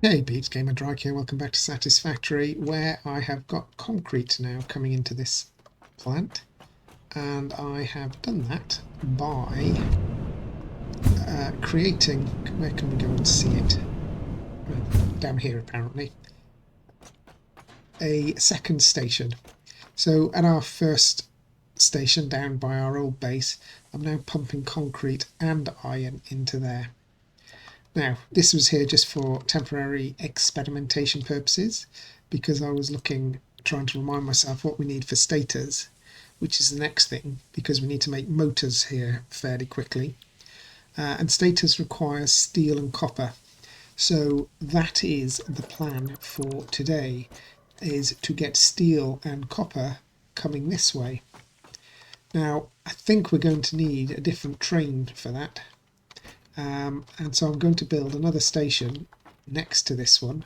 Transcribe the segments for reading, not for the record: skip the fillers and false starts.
Hey Beats Gamer Drake here, welcome back to Satisfactory, where I have got concrete now coming into this plant, and I have done that by creating, where can we go and see it? Down here apparently, a second station. So at our first station down by our old base, I'm now pumping concrete and iron into there. Now, this was here just for temporary experimentation purposes, because I was trying to remind myself what we need for stators, which is the next thing, because we need to make motors here fairly quickly. And stators require steel and copper. So that is the plan for today, is to get steel and copper coming this way. Now, I think we're going to need a different train for that. And so I'm going to build another station next to this one,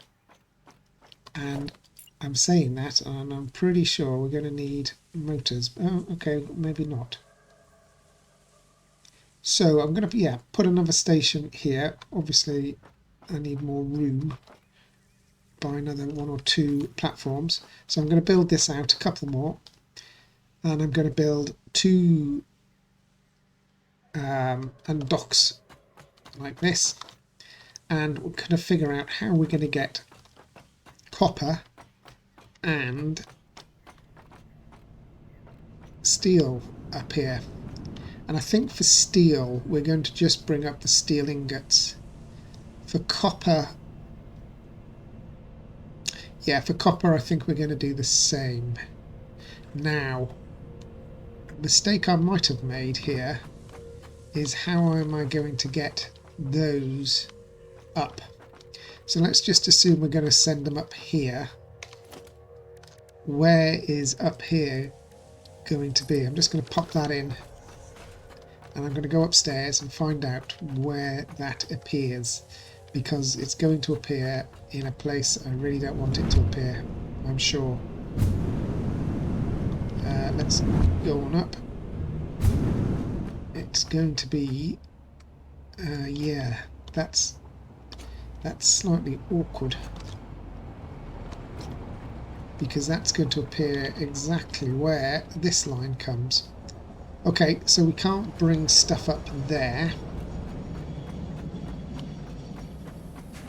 and I'm saying that and I'm pretty sure we're going to need motors. Oh, okay, maybe not. So I'm going to put another station here. Obviously I need more room by another 1 or 2 platforms, so I'm going to build this out a couple more, and I'm going to build 2 and docks like this, and we're going to figure out how we're going to get copper and steel up here. And I think for steel we're going to just bring up the steel ingots. For copper, I think we're going to do the same. Now, a mistake I might have made here is how am I going to get those up? So let's just assume we're going to send them up here. Where is up here going to be? I'm just going to pop that in, and I'm going to go upstairs and find out where that appears, because it's going to appear in a place I really don't want it to appear, I'm sure. Let's go on up. It's going to be that's slightly awkward, because that's going to appear exactly where this line comes. Okay, so we can't bring stuff up there.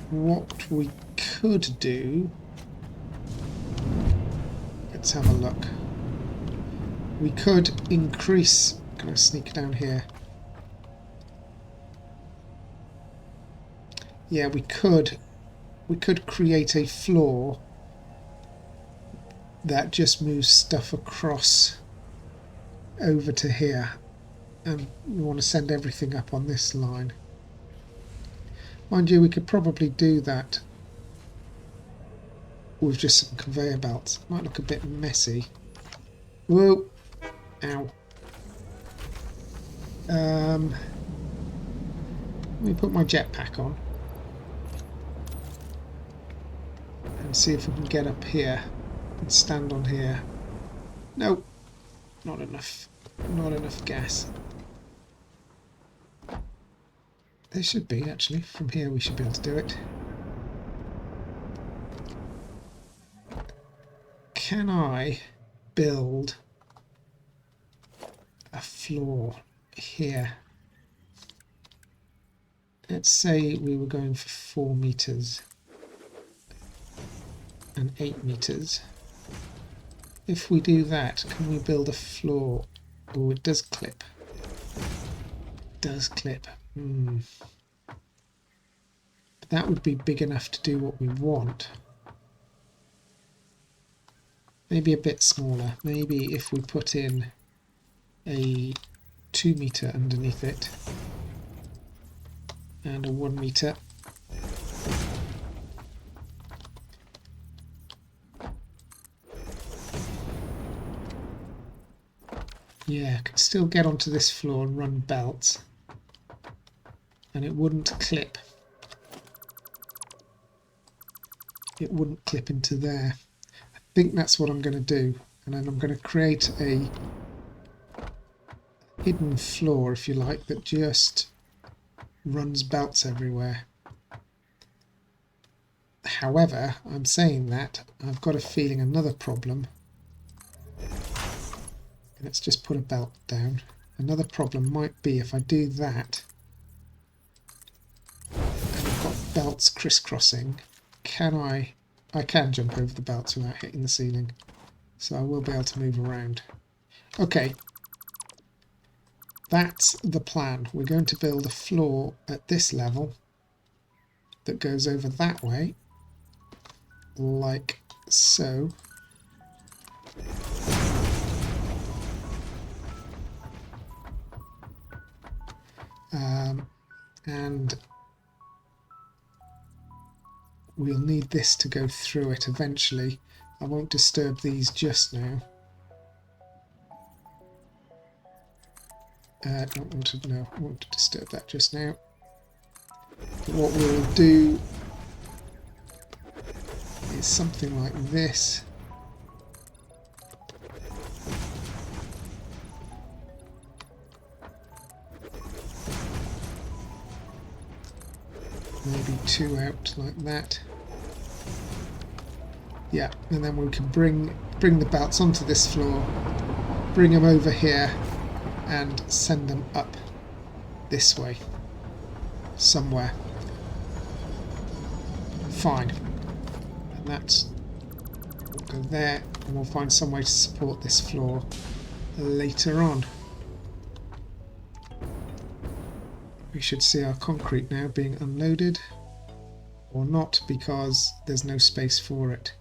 What we could do, let's have a look. We could increase, can I sneak down here? Yeah, we could create a floor that just moves stuff across over to here, and we want to send everything up on this line. Mind you, we could probably do that with just some conveyor belts. It might look a bit messy. Whoa! Ow. Let me put my jetpack on and see if we can get up here and stand on here. Nope, not enough. Not enough gas. There should be, actually. From here we should be able to do it. Can I build a floor here? Let's say we were going for 4 meters and 8 meters. If we do that, can we build a floor? Oh, it does clip. It does clip. But that would be big enough to do what we want. Maybe a bit smaller. Maybe if we put in a 2 meter underneath it and a 1 meter. Yeah, I could still get onto this floor and run belts, and it wouldn't clip. It wouldn't clip into there. I think that's what I'm going to do, and then I'm going to create a hidden floor, if you like, that just runs belts everywhere. However, I'm saying that I've got a feeling another problem. Let's just put a belt down. Another problem might be if I do that, and I've got belts crisscrossing, can I can jump over the belts without hitting the ceiling. So I will be able to move around. Okay. That's the plan. We're going to build a floor at this level that goes over that way, like so. And we'll need this to go through it eventually. I won't disturb these just now. I want to disturb that just now. But what we'll do is something like this. Maybe two out like that. Yeah, and then we can bring the belts onto this floor, bring them over here, and send them up this way somewhere. Fine. And that's, we'll go there, and we'll find some way to support this floor later on. We should see our concrete now being unloaded, or not, because there's no space for it.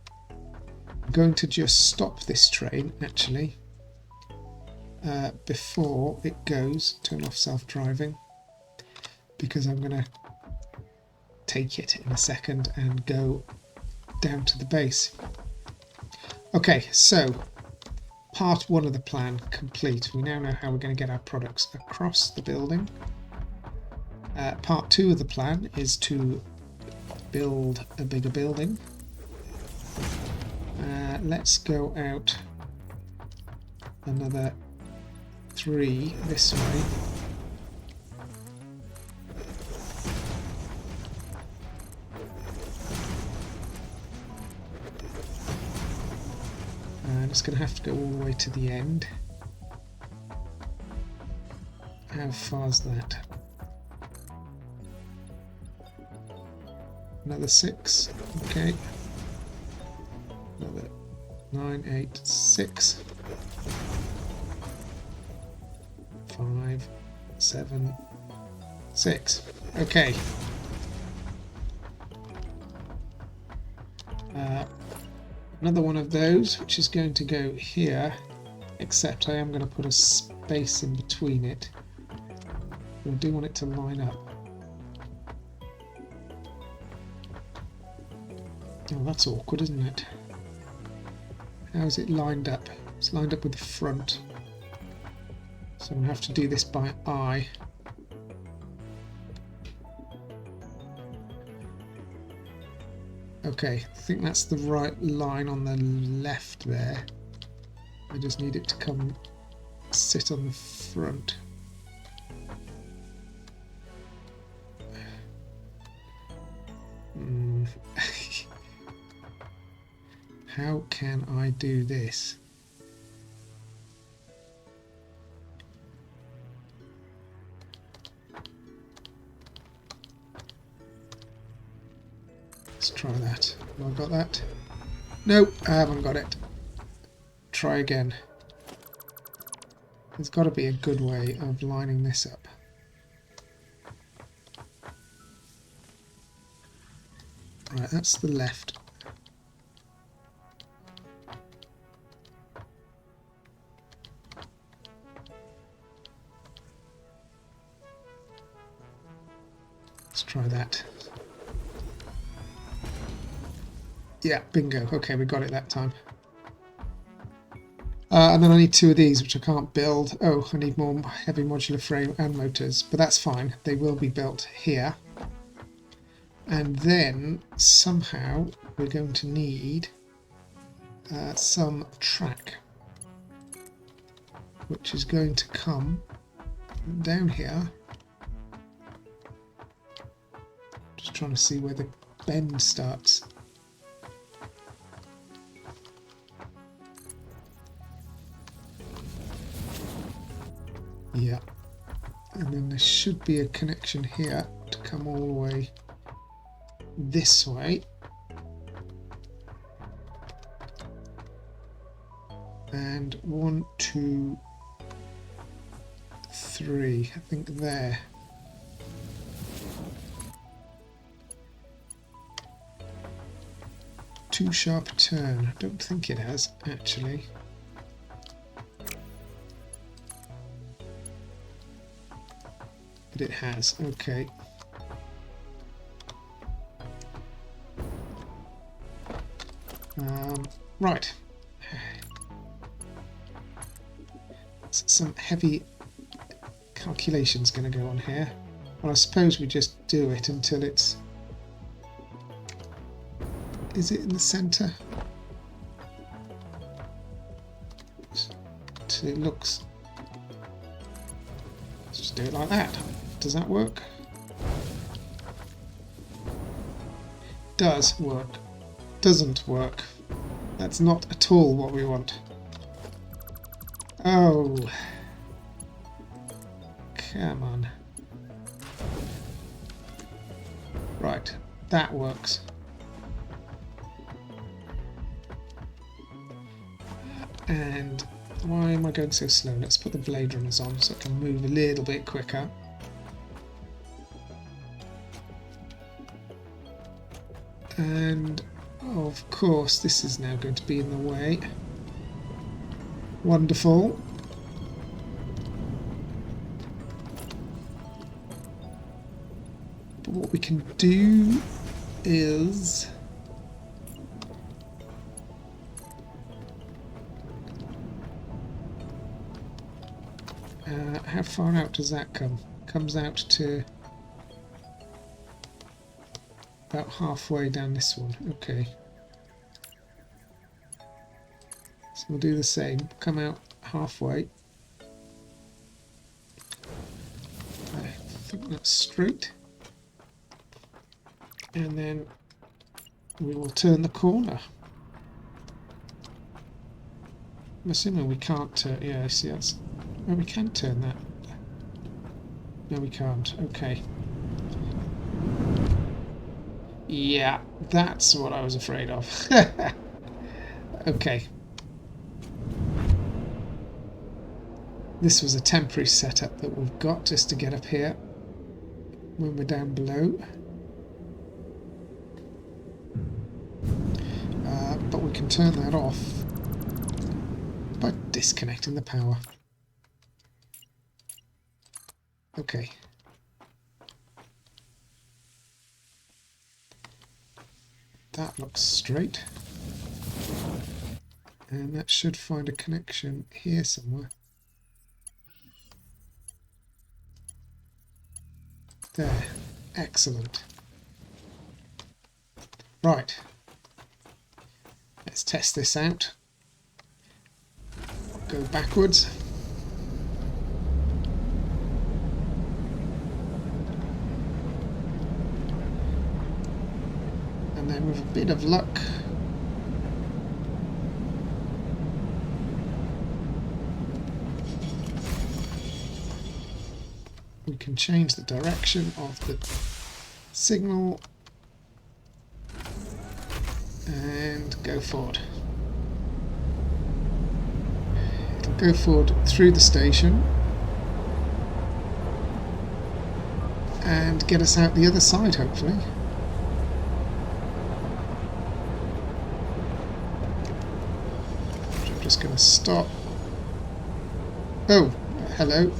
I'm going to just stop this train actually before it goes, turn off self-driving, because I'm going to take it in a second and go down to the base. Okay, so part one of the plan complete. We now know how we're going to get our products across the building. Part two of the plan is to build a bigger building. Let's go out another 3 this way. And it's going to have to go all the way to the end. How far's that? Another 6, okay. Another 9, 8, 6. 5, 7, 6. Okay. Another one of those, which is going to go here, except I am going to put a space in between it. I do want it to line up. Oh, that's awkward, isn't it? How is it lined up? It's lined up with the front. So I'm going to have to do this by eye. Okay, I think that's the right line on the left there. I just need it to come sit on the front. How can I do this? Let's try that. Have I got that? No, I haven't got it. Try again. There's got to be a good way of lining this up. Right, that's the left. Let's try that. Yeah, bingo. Okay, we got it that time. And then I need 2 of these, which I can't build. Oh, I need more heavy modular frame and motors, but that's fine. They will be built here. And then somehow we're going to need some track, which is going to come down here. Just trying to see where the bend starts. Yeah. And then there should be a connection here to come all the way this way. And 1, 2, 3, I think there. Too sharp a turn. I don't think it has, actually. But it has, okay. Right. Some heavy calculations going to go on here. Well, I suppose we just do it until it's... Is it in the centre? Until it looks... Let's just do it like that. Does that work? Does work. Doesn't work. That's not at all what we want. Oh. Come on. Right, that works. And why am I going so slow? Let's put the blade runners on so I can move a little bit quicker. And of course this is now going to be in the way. Wonderful. But what we can do is... how far out does that come? Comes out to about halfway down this one. Okay. So we'll do the same. Come out halfway. I think that's straight. And then we will turn the corner. I'm assuming we can't turn... Yeah, I see that's... Oh, we can turn that. No, we can't. Okay. Yeah, that's what I was afraid of. Okay. This was a temporary setup that we've got just to get up here when we're down below. But we can turn that off by disconnecting the power. Okay. That looks straight. And that should find a connection here somewhere. There. Excellent. Right. Let's test this out. Go backwards. And then with a bit of luck, we can change the direction of the signal and go forward. It'll go forward through the station and get us out the other side, hopefully. I'm just going to stop. Oh, hello.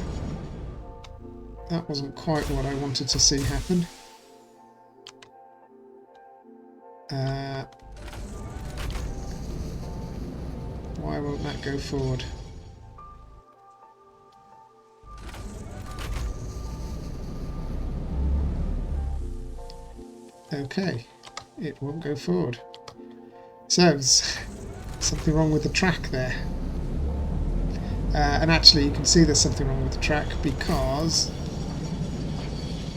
That wasn't quite what I wanted to see happen. Why won't that go forward? Okay, it won't go forward. So, there's something wrong with the track there. And actually you can see there's something wrong with the track because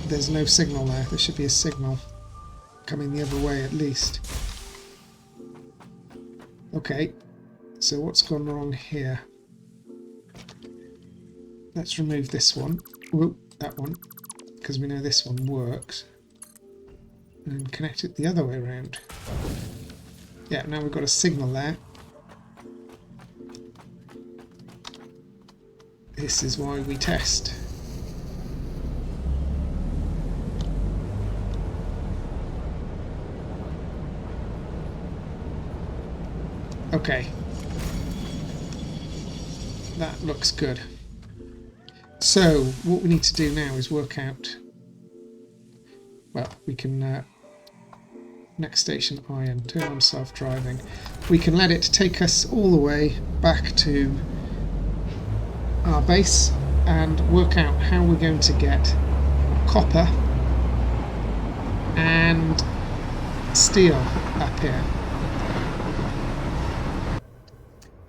there's no signal there. There should be a signal. coming the other way at least. Okay, so what's gone wrong here? Let's remove this one. Whoop, that one, because we know this one works. And connect it the other way around. Yeah, now we've got a signal there. This is why we test. Okay. That looks good. So, what we need to do now is work out... Well, we can... next station iron, turn on self-driving. We can let it take us all the way back to our base and work out how we're going to get copper and steel up here.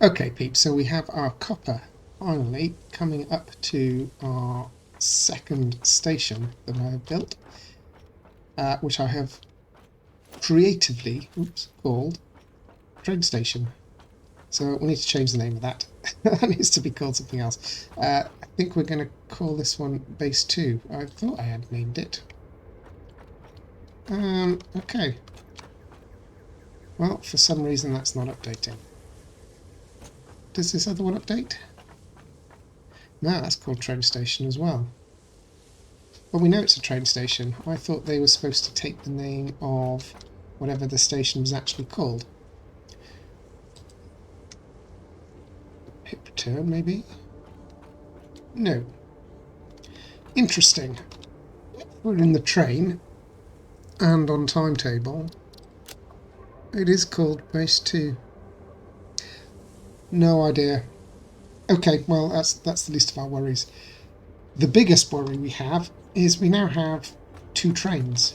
Okay peeps, so we have our copper finally coming up to our second station that I have built, which I have creatively called train station. So we need to change the name of that. That needs to be called something else. I think we're going to call this one base 2. I thought I had named it. Okay. Well, for some reason that's not updating. Does this other one update? No, that's called train station as well. Well, we know it's a train station. I thought they were supposed to take the name of whatever the station was actually called. Hit return, maybe? No. Interesting. We're in the train, and on timetable, it is called base 2. No idea. Okay, well, that's the least of our worries. The biggest worry we have is we now have 2 trains.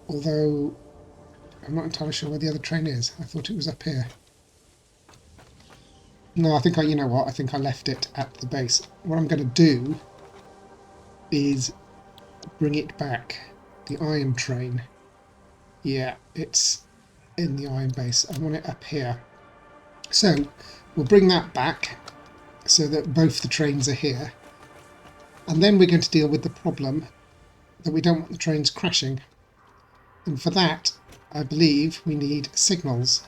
Although, I'm not entirely sure where the other train is. I thought it was up here. No, I think you know what? I think I left it at the base. What I'm going to do is bring it back. The iron train. Yeah, it's in the iron base. I want it up here. So, we'll bring that back so that both the trains are here. And then we're going to deal with the problem that we don't want the trains crashing. And for that, I believe we need signals.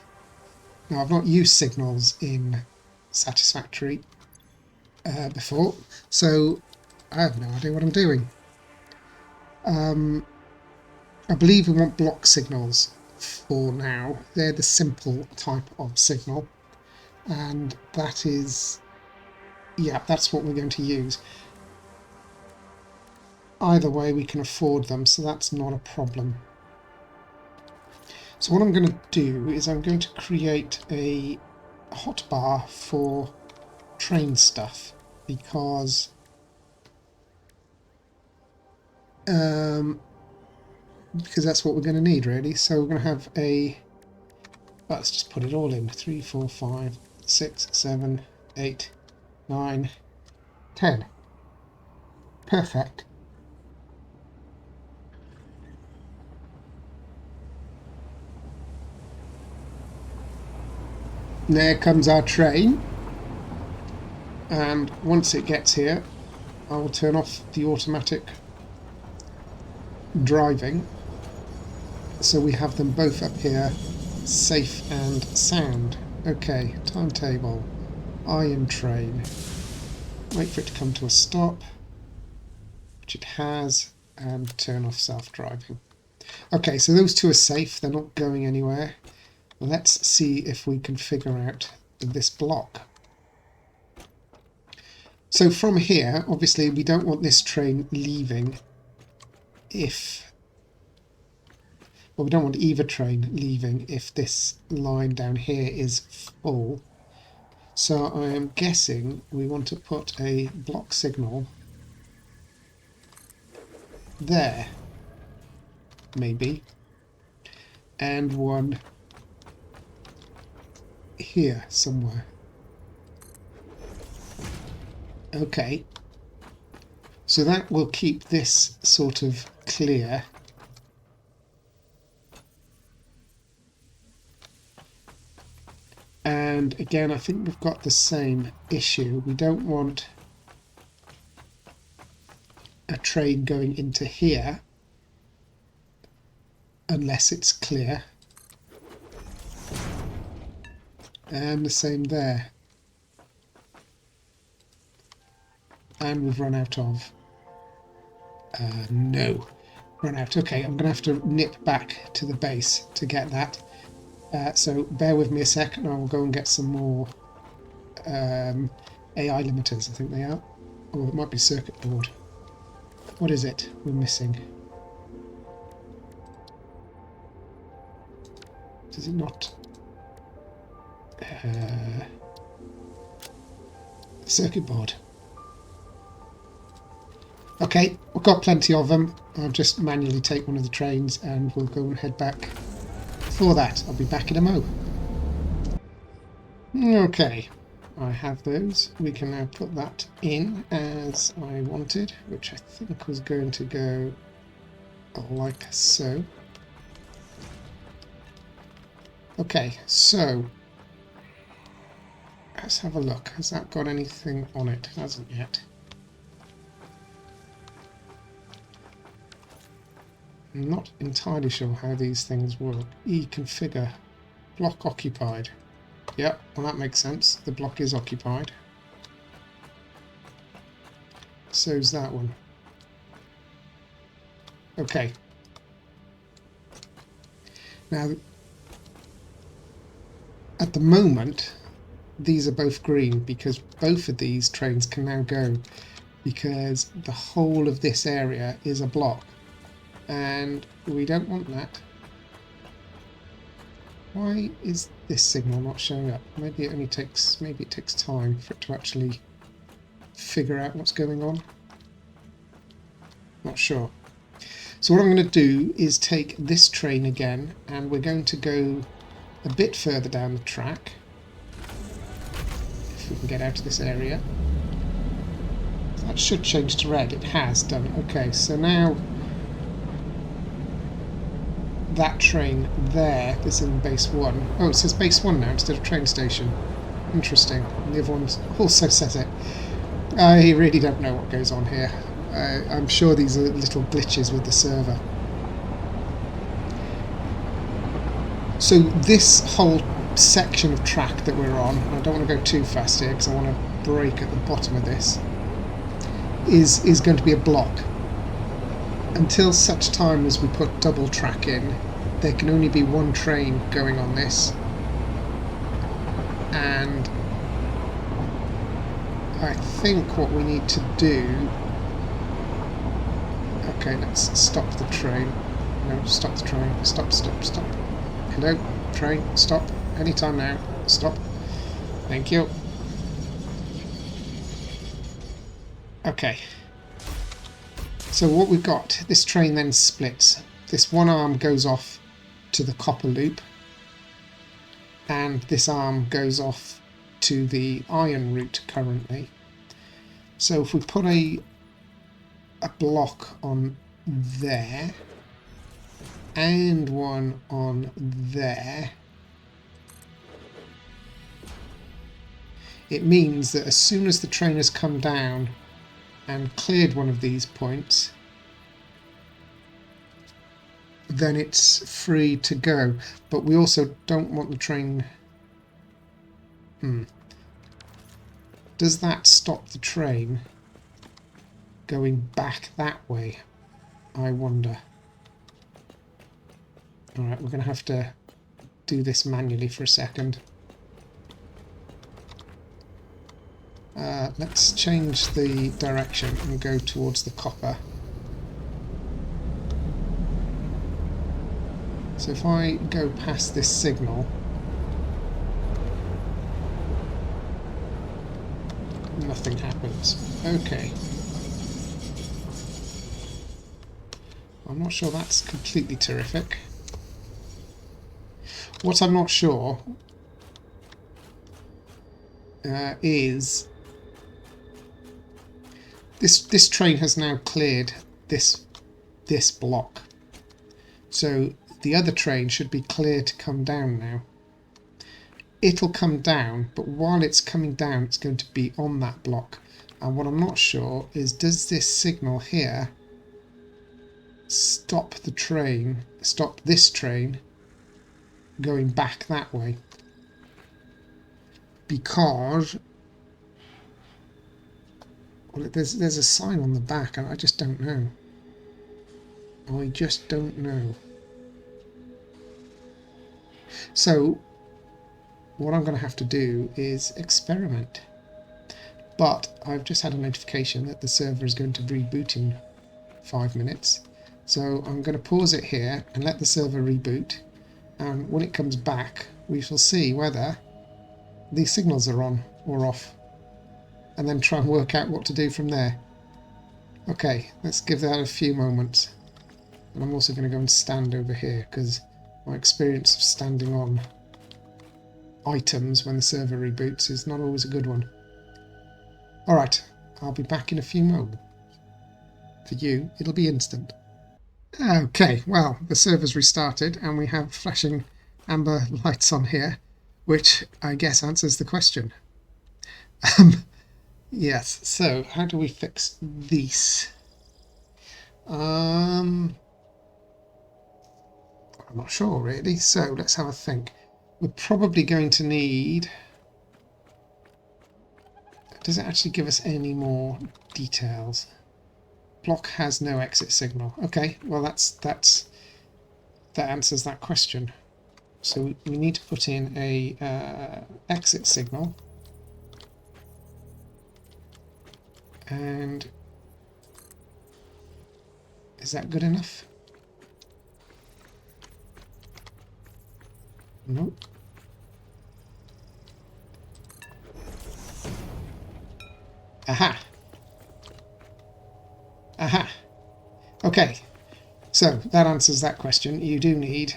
Now, I've not used signals in Satisfactory before, so I have no idea what I'm doing. I believe we want block signals for now. They're the simple type of signal, and that is, yeah, that's what we're going to use. Either way, we can afford them, so that's not a problem. So what I'm going to do is I'm going to create a hotbar for train stuff, because that's what we're going to need, really. So we're going to have a, well, let's just put it all in. 3, 4, 5, 6, 7, 8, 9, 10. Perfect. There comes our train, and once it gets here I will turn off the automatic driving so we have them both up here safe and sound. Okay, timetable, iron train, wait for it to come to a stop, which it has, and turn off self-driving. Okay, so those 2 are safe, they're not going anywhere. Let's see if we can figure out this block. So from here, obviously we don't want this train leaving if... Well, we don't want either train leaving if this line down here is full. So I am guessing we want to put a block signal there, maybe, and one here somewhere. Okay, so that will keep this sort of clear And again, I think we've got the same issue. We don't want a train going into here unless it's clear. And the same there. And we've run out of... no. Run out. Okay, I'm going to have to nip back to the base to get that. So bear with me a sec and I will go and get some more AI limiters, I think they are. Or it might be circuit board. What is it we're missing? Does it not... circuit board. Okay, we've got plenty of them. I'll just manually take one of the trains and we'll go and head back for that. I'll be back in a mo. Okay, I have those. We can now put that in as I wanted, which I think was going to go like so. Okay, so let's have a look. Has that got anything on it? It hasn't yet. I'm not entirely sure how these things work. E-configure. Block occupied. Yep, well that makes sense. The block is occupied. So's that one. Okay. Now, at the moment, these are both green because both of these trains can now go because the whole of this area is a block. And we don't want that. Why is this signal not showing up? Maybe it takes time for it to actually figure out what's going on. Not sure. So what I'm going to do is take this train again and we're going to go a bit further down the track. If we can get out of this area. That should change to red. It has done. Okay, so now that train there is in base 1. Oh, it says base 1 now instead of train station. Interesting. And the other one also says it. I really don't know what goes on here. I'm sure these are little glitches with the server. So this whole section of track that we're on, and I don't want to go too fast here because I want to brake at the bottom of this, is going to be a block. Until such time as we put double track in, there can only be one train going on this. And I think what we need to do... Okay, let's stop the train. No, stop the train. Stop. Hello, train, stop. Anytime now. Stop. Thank you. Okay. So what we've got, this train then splits. This one arm goes off to the copper loop, and this arm goes off to the iron route currently. So if we put a block on there, and one on there, it means that as soon as the train has come down and cleared one of these points, then it's free to go. But we also don't want the train... Does that stop the train going back that way? I wonder. Alright, we're going to have to do this manually for a second. Let's change the direction and go towards the copper. So if I go past this signal, nothing happens. Okay. I'm not sure that's completely terrific. What I'm not sure is this train has now cleared this block, so the other train should be clear to come down now. it'll come down, but while it's coming down it's going to be on that block. And what I'm not sure is, does this signal here stop the train, stop this train going back that way? Because well, there's a sign on the back and I just don't know. I just don't know. So what I'm going to have to do is experiment. But I've just had a notification that the server is going to reboot in 5 minutes. So I'm going to pause it here and let the server reboot. And when it comes back, we shall see whether these signals are on or off. And then try and work out what to do from there. Okay, let's give that a few moments. And I'm also going to go and stand over here because my experience of standing on items when the server reboots is not always a good one. Alright, I'll be back in a few moments. For you, it'll be instant. Okay, well, the server's restarted and we have flashing amber lights on here, which I guess answers the question. Yes, so how do we fix this? I'm not sure really, so let's have a think. We're probably going to need... Does it actually give us any more details? Block has no exit signal. Okay, well that answers that question. So we need to put in a exit signal. And is that good enough? Nope. Aha! Aha! Okay, so that answers that question. You do need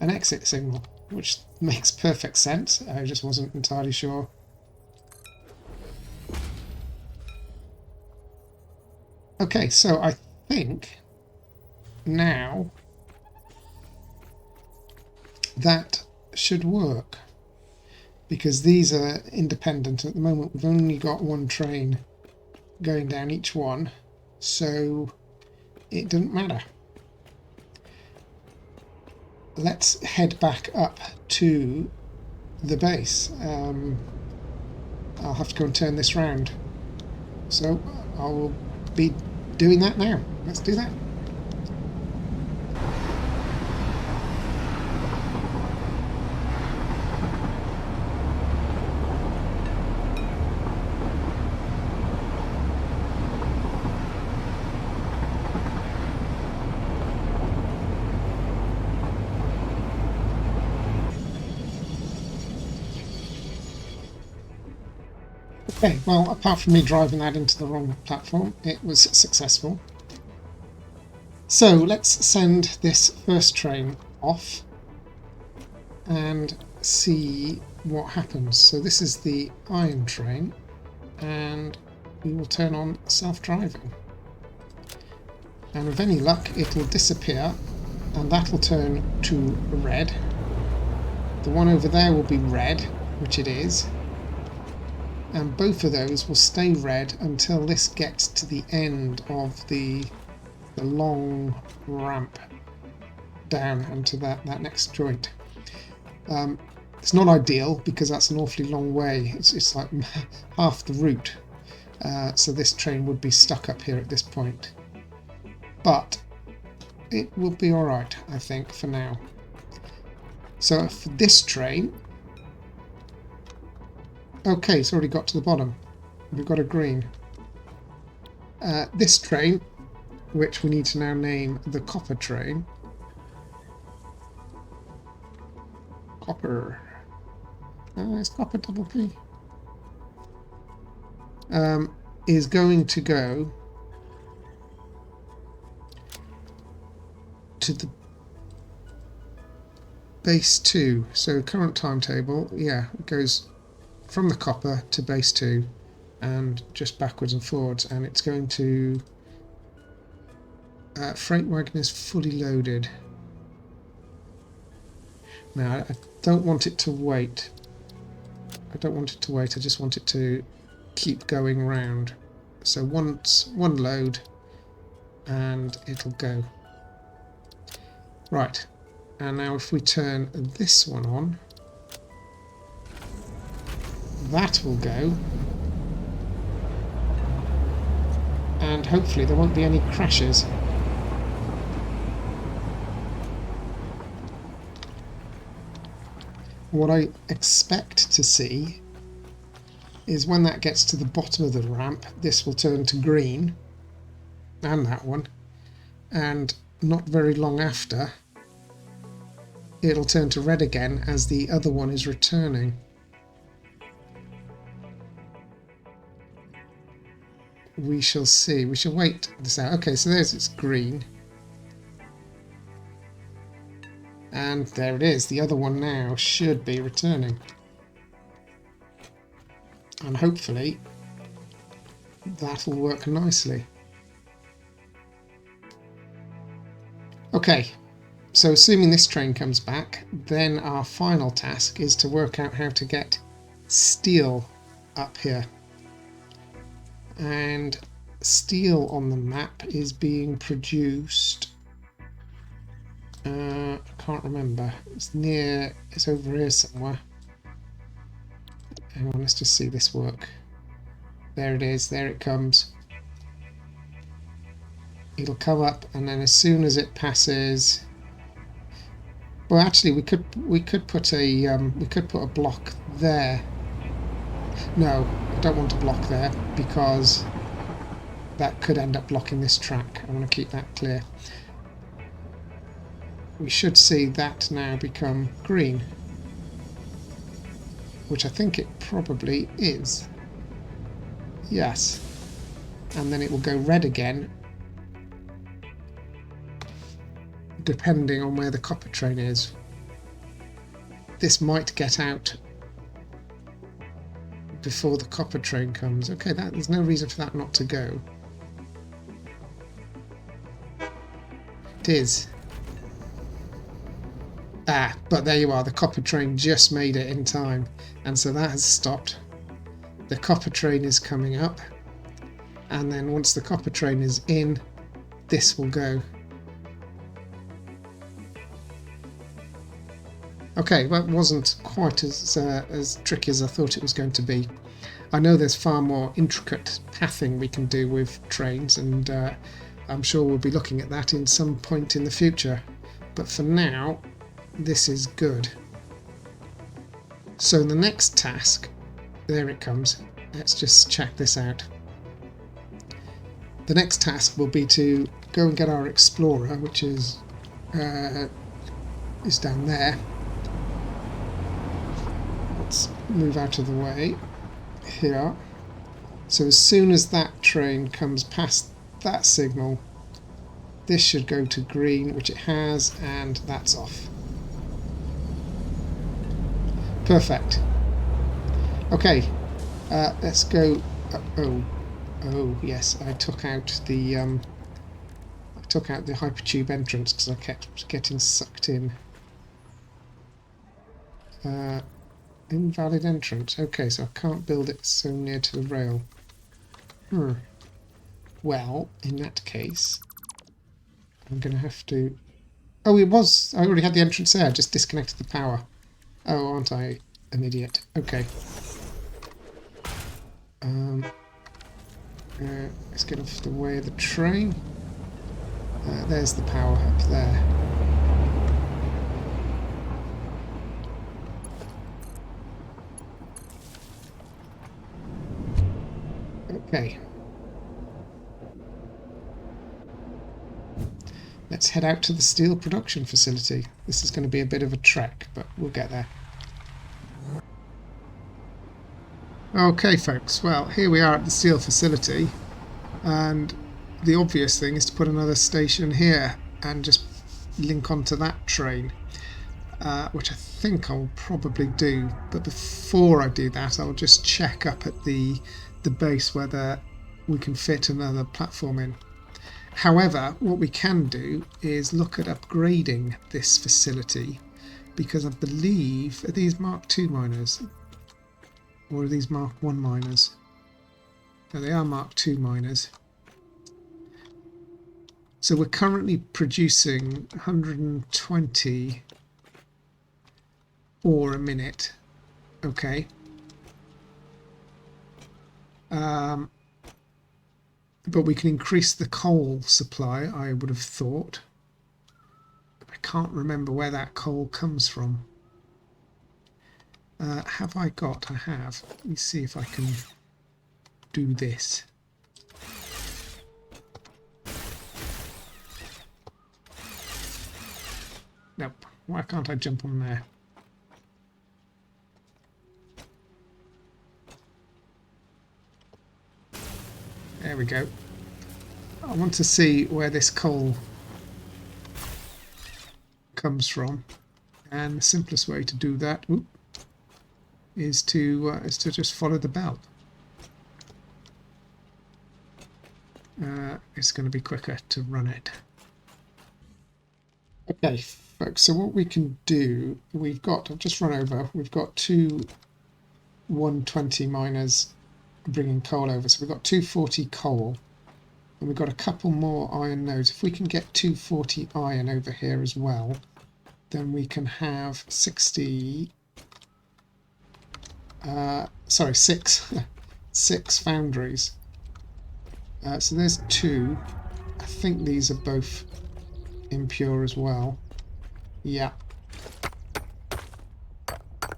an exit signal, which makes perfect sense. I just wasn't entirely sure. Okay, so I think now that should work, because these are independent. At the moment we've only got one train going down each one, so it doesn't matter. Let's head back up to the base. I'll have to go and turn this round, so I will be doing that now. Let's do that. Okay, well, apart from me driving that into the wrong platform, it was successful. So let's send this first train off and see what happens. So this is the iron train, and we will turn on self-driving. And with any luck, it'll disappear, and that'll turn to red. The one over there will be red, which it is. And both of those will stay red until this gets to the end of the long ramp down into that next joint. It's not ideal because that's an awfully long way. It's like half the route. So this train would be stuck up here at this point. But it will be alright, I think, for now. So for this train... Okay, it's already got to the bottom. We've got a green. This train, which we need to now name the copper train. Copper. It's copper double P. Is going to go to the base 2. So current timetable, yeah, it goes from the copper to base 2 and just backwards and forwards, and it's going to freight wagon is fully loaded. Now I don't want it to wait I don't want it to wait, I just want it to keep going round. So once one load and it'll go. Right, and now if we turn this one on, that will go, and hopefully there won't be any crashes. What I expect to see is when that gets to the bottom of the ramp, this will turn to green, and that one, and not very long after it'll turn to red again as the other one is returning. We shall see. We shall wait this out. Okay, so there's its green. And there it is. The other one now should be returning. And hopefully that'll work nicely. Okay, so assuming this train comes back, then our final task is to work out how to get steel up here. And steel on the map is being produced, I can't remember, it's over here somewhere. Hang on, let's just see this work. There it is, there it comes. It'll come up, and then as soon as it passes, well, actually we could put a block there. No, I don't want a block there because that could end up blocking this track. I want to keep that clear. We should see that now become green, which I think it probably is. Yes. And then it will go red again, depending on where the copper train is. This might get out before the copper train comes. Okay, there's no reason for that not to go. It is. Ah, but there you are, the copper train just made it in time, and so that has stopped. The copper train is coming up, and then once the copper train is in, this will go. Okay, that wasn't quite as tricky as I thought it was going to be. I know there's far more intricate pathing we can do with trains, and I'm sure we'll be looking at that in some point in the future. But for now, this is good. So the next task, there it comes. Let's just check this out. The next task will be to go and get our explorer, which is down there. Let's move out of the way here. So as soon as that train comes past that signal, this should go to green, which it has, and that's off. Perfect. Okay, let's go. Oh yes, I took out the hypertube entrance because I kept getting sucked in. Invalid entrance. Okay, so I can't build it so near to the rail. Well, in that case, I'm going to have to... Oh, it was... I already had the entrance there. I just disconnected the power. Oh, aren't I an idiot? Okay. Let's get off the way of the train. There's the power up there. Okay. Let's head out to the steel production facility. This is going to be a bit of a trek, but we'll get there. Okay folks, well here we are at the steel facility, and the obvious thing is to put another station here and just link onto that train, which I think I'll probably do. But before I do that, I'll just check up at the base whether we can fit another platform in. However, what we can do is look at upgrading this facility, because I believe, are these Mark II miners? Or are these Mark 1 miners? No, they are Mark 2 miners. So we're currently producing 120 ore a minute. Okay. But we can increase the coal supply, I would have thought. I can't remember where that coal comes from. Have I got? I have. Let me see if I can do this. Nope. Why can't I jump on there? There we go. I want to see where this coal comes from, and the simplest way to do that is to just follow the belt. It's going to be quicker to run it. Okay, folks. So what we can do, I've just run over. We've got two 120 miners bringing coal over, so we've got 240 coal. And we've got a couple more iron nodes. If we can get 240 iron over here as well, then we can have 60... six foundries. So there's two. I think these are both impure as well. Yeah.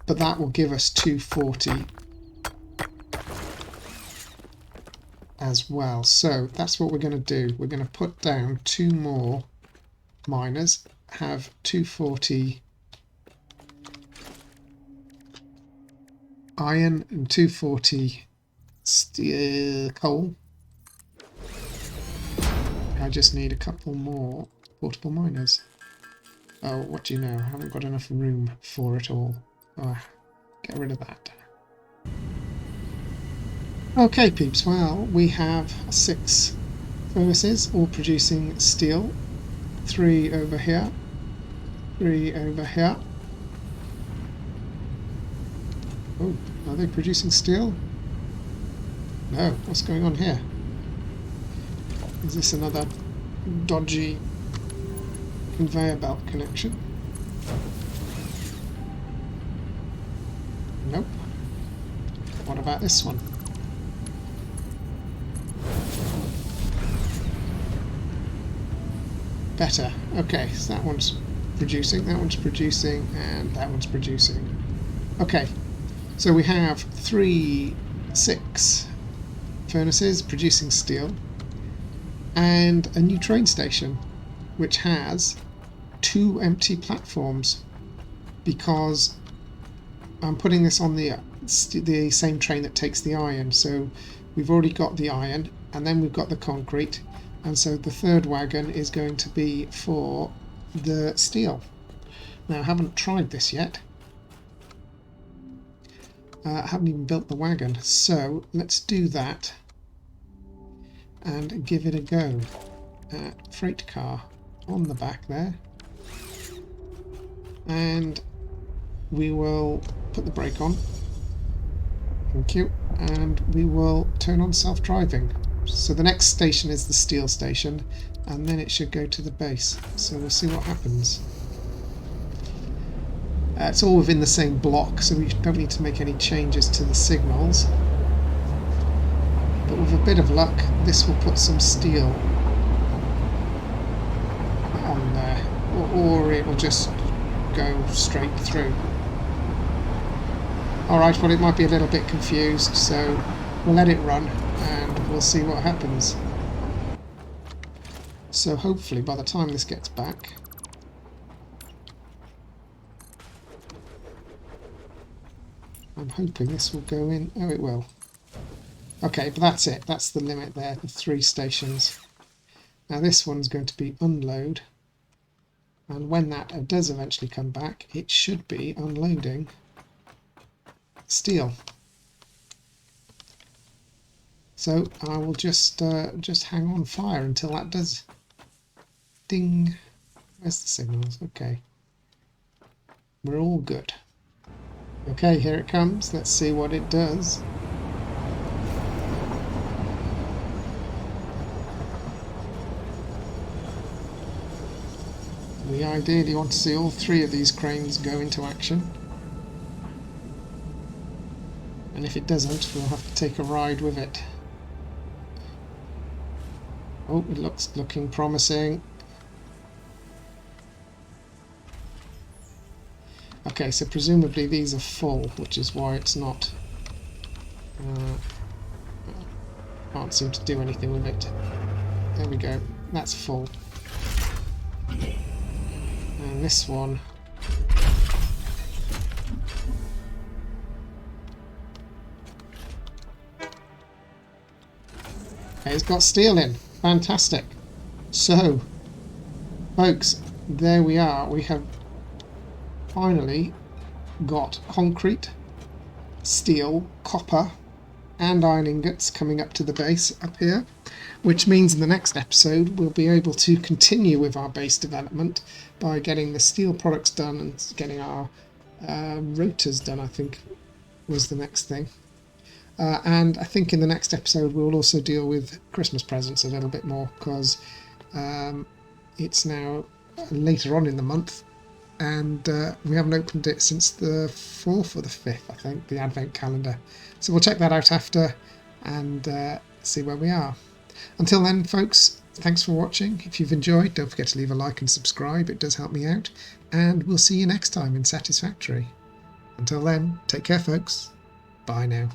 But that will give us 240 as well. So that's what we're going to do. We're going to put down two more miners, have 240 iron and 240 steel coal. I just need a couple more portable miners. Oh, what do you know? I haven't got enough room for it all. Oh, get rid of that. Okay, peeps, well, we have 6 furnaces all producing steel. 3 over here, 3 over here. Oh, are they producing steel? No, what's going on here? Is this another dodgy conveyor belt connection? Nope. What about this one? Better. Okay, so that one's producing, and that one's producing. Okay, so we have 6 furnaces producing steel, and a new train station, which has 2 empty platforms, because I'm putting this on the same train that takes the iron. So we've already got the iron, and then we've got the concrete. And so the third wagon is going to be for the steel. Now, I haven't tried this yet. I haven't even built the wagon. So let's do that and give it a go. Freight car on the back there. And we will put the brake on. Thank you. And we will turn on self-driving. So the next station is the steel station, and then it should go to the base. So we'll see what happens. It's all within the same block, so we don't need to make any changes to the signals. But with a bit of luck, this will put some steel on there, or it will just go straight through. Alright, well, it might be a little bit confused, so we'll let it run and we'll see what happens. So hopefully by the time this gets back, I'm hoping this will go in. Oh, it will. Okay, but that's it. That's the limit there, the 3 stations. Now this one's going to be unload, and when that does eventually come back, it should be unloading steel. So I will just hang on fire until that does. Ding. Where's the signals? Okay. We're all good. Okay, here it comes. Let's see what it does. We ideally want to see all three of these cranes go into action. And if it doesn't, we'll have to take a ride with it. Oh, it looking promising. Okay, so presumably these are full, which is why it's not... can't seem to do anything with it. There we go. That's full. And this one... okay, it's got steel in. Fantastic. So, folks, there we are. We have finally got concrete, steel, copper and iron ingots coming up to the base up here, which means in the next episode we'll be able to continue with our base development by getting the steel products done and getting our rotors done, I think was the next thing. And I think in the next episode we'll also deal with Christmas presents a little bit more, because it's now later on in the month and we haven't opened it since the 4th or the 5th, I think, the advent calendar. So we'll check that out after and see where we are. Until then, folks, thanks for watching. If you've enjoyed, don't forget to leave a like and subscribe. It does help me out. And we'll see you next time in Satisfactory. Until then, take care, folks. Bye now.